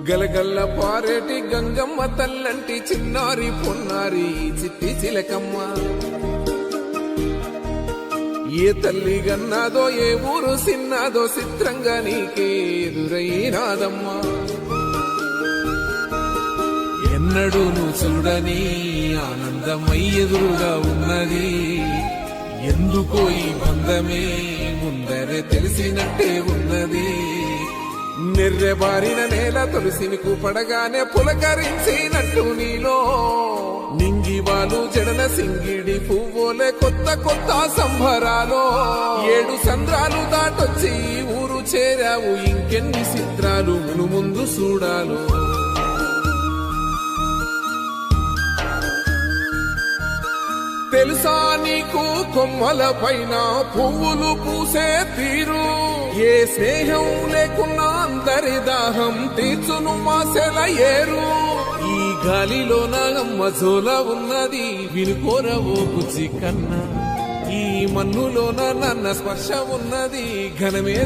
గలగల్ల పారేటి గంగమ్మ తల్లంటి చిన్నారి పొన్నారి చిట్టి చిలకమ్మ. ఏ తల్లి గన్నాదో ఏ ఊరు సిన్నాదో చిత్రంగా నీకే ఎదురైనాదమ్మా. ఎన్నడూ నువ్వు చూడని ఆనందమై ఎదురుగా ఉన్నది. ఎందుకో ఈ బంధమే ముందరే తెలిసినట్టే ఉన్నది. నిర్రెబారిన నేల తులసిని పడగానే పులకరించినట్టు నీలో నింగివాలు జడన సింగిడి పువ్వులే కొత్త కొత్త సంబరాలో. 7 సంద్రాలు దాటొచ్చి ఊరు చేరావు, ఇంకెన్ని చిత్రాలు మును ముందు చూడాలు. తెలుసా నీకు కొమ్మల పైన పువ్వులు పూసే తీరు. ఏ స్నేహం లేకున్నా అందరి దాహం తీర్చును మాసెల ఏరు. ఈ గాలిలో నాగమ్మ జోల ఉన్నది, వినుకోరవో బుజ్జి కన్నా. ఈ మన్నులోన నన్న స్పర్శ ఉన్నది, ఘనమే